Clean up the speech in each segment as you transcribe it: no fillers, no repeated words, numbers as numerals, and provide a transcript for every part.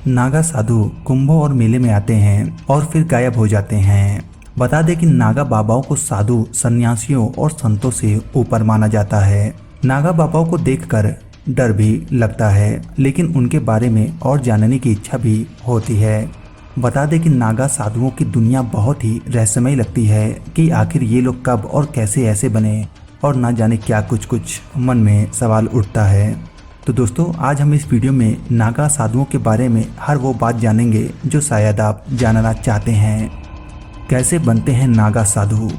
नागा साधु कुंभों और मेले में आते हैं और फिर गायब हो जाते हैं। बता दें कि नागा बाबाओं को साधु, सन्यासियों और संतों से ऊपर माना जाता है। नागा बाबाओं को देखकर डर भी लगता है, लेकिन उनके बारे में और जानने की इच्छा भी होती है। बता दें कि नागा साधुओं की दुनिया बहुत ही रहस्यमय लगती है कि आखिर ये लोग कब और कैसे ऐसे बने, और ना जाने क्या कुछ मन में सवाल उठता है। तो दोस्तों, आज हम इस वीडियो में नागा साधुओं के बारे में हर वो बात जानेंगे जो शायद आप जानना चाहते हैं। कैसे बनते हैं नागा साधु?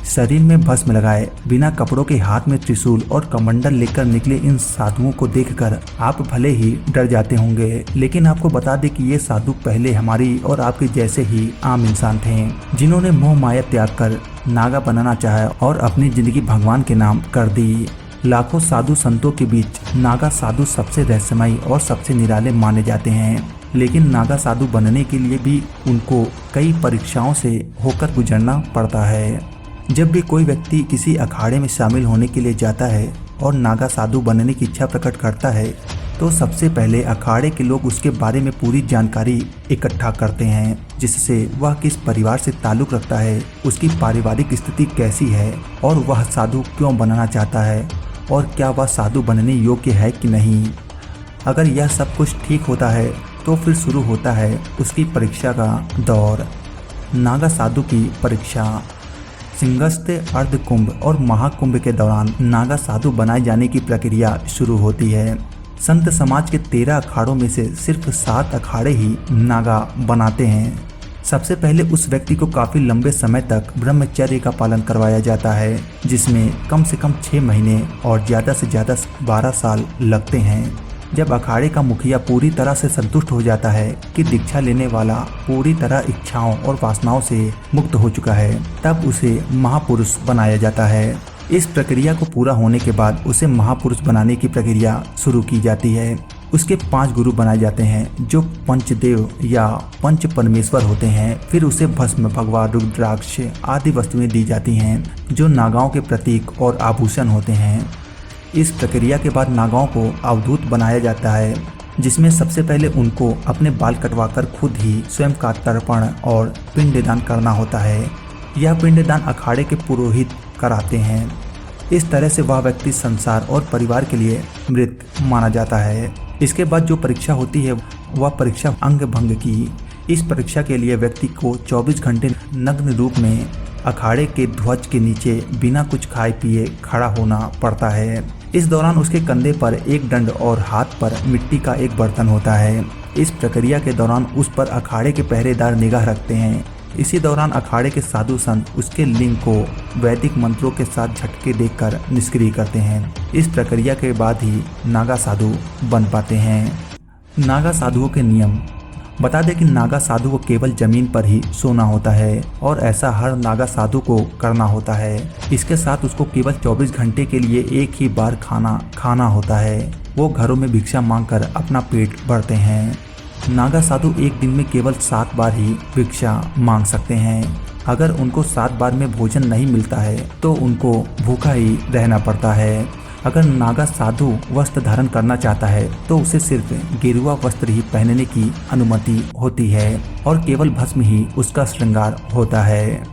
शरीर में भस्म लगाए, बिना कपड़ों के, हाथ में त्रिशूल और कमंडल लेकर निकले इन साधुओं को देखकर आप भले ही डर जाते होंगे, लेकिन आपको बता दें कि ये साधु पहले हमारी और आपके जैसे ही आम इंसान थे, जिन्होंने मोह माया त्याग कर नागा बनाना चाहा और अपनी जिंदगी भगवान के नाम कर दी। लाखों साधु संतों के बीच नागा साधु सबसे रहस्यमयी और सबसे निराले माने जाते हैं, लेकिन नागा साधु बनने के लिए भी उनको कई परीक्षाओं से होकर गुजरना पड़ता है। जब भी कोई व्यक्ति किसी अखाड़े में शामिल होने के लिए जाता है और नागा साधु बनने की इच्छा प्रकट करता है, तो सबसे पहले अखाड़े के लोग उसके बारे में पूरी जानकारी इकट्ठा करते हैं, जिससे वह किस परिवार से ताल्लुक़ रखता है, उसकी पारिवारिक स्थिति कैसी है और वह साधु क्यों बनना चाहता है, और क्या वह साधु बनने योग्य है कि नहीं। अगर यह सब कुछ ठीक होता है तो फिर शुरू होता है उसकी परीक्षा का दौर। नागा साधु की परीक्षा। सिंहस्थ, अर्धकुंभ और महाकुंभ के दौरान नागा साधु बनाए जाने की प्रक्रिया शुरू होती है। संत समाज के 13 अखाड़ों में से सिर्फ 7 अखाड़े ही नागा बनाते हैं। सबसे पहले उस व्यक्ति को काफ़ी लंबे समय तक ब्रह्मचर्य का पालन करवाया जाता है, जिसमें कम से कम 6 महीने और ज़्यादा से ज़्यादा 12 साल लगते हैं। जब अखाड़े का मुखिया पूरी तरह से संतुष्ट हो जाता है कि दीक्षा लेने वाला पूरी तरह इच्छाओं और वासनाओं से मुक्त हो चुका है, तब उसे महापुरुष बनाया जाता है। इस प्रक्रिया को पूरा होने के बाद उसे महापुरुष बनाने की प्रक्रिया शुरू की जाती है। उसके 5 गुरु बनाए जाते हैं, जो पंचदेव या पंच परमेश्वर होते हैं। फिर उसे भस्म, भगवा, रुद्राक्ष आदि वस्तुएं दी जाती हैं, जो नागाओं के प्रतीक और आभूषण होते हैं। इस प्रक्रिया के बाद नागाओं को अवधूत बनाया जाता है, जिसमें सबसे पहले उनको अपने बाल कटवाकर खुद ही स्वयं का तर्पण और पिंडदान करना होता है। यह पिंडदान अखाड़े के पुरोहित कराते हैं। इस तरह से वह व्यक्ति संसार और परिवार के लिए मृत माना जाता है। इसके बाद जो परीक्षा होती है वह परीक्षा अंग भंग की। इस परीक्षा के लिए व्यक्ति को 24 घंटे नग्न रूप में अखाड़े के ध्वज के नीचे बिना कुछ खाए पिए खड़ा होना पड़ता है। इस दौरान उसके कंधे पर एक दंड और हाथ पर मिट्टी का एक बर्तन होता है। इस प्रक्रिया के दौरान उस पर अखाड़े के पहरेदार निगाह रखते हैं। इसी दौरान अखाड़े के साधु संत उसके लिंग को वैदिक मंत्रों के साथ झटके देकर निष्क्रिय करते हैं। इस प्रक्रिया के बाद ही नागा साधु बन पाते हैं। नागा साधुओं के नियम। बता दें कि नागा साधु को केवल जमीन पर ही सोना होता है, और ऐसा हर नागा साधु को करना होता है। इसके साथ उसको केवल 24 घंटे के लिए एक ही बार खाना होता है। वो घरों में भिक्षा मांगकर अपना पेट भरते हैं। नागा साधु एक दिन में केवल 7 बार ही भिक्षा मांग सकते हैं। अगर उनको 7 बार में भोजन नहीं मिलता है तो उनको भूखा ही रहना पड़ता है। अगर नागा साधु वस्त्र धारण करना चाहता है तो उसे सिर्फ गेरुआ वस्त्र ही पहनने की अनुमति होती है, और केवल भस्म ही उसका श्रृंगार होता है।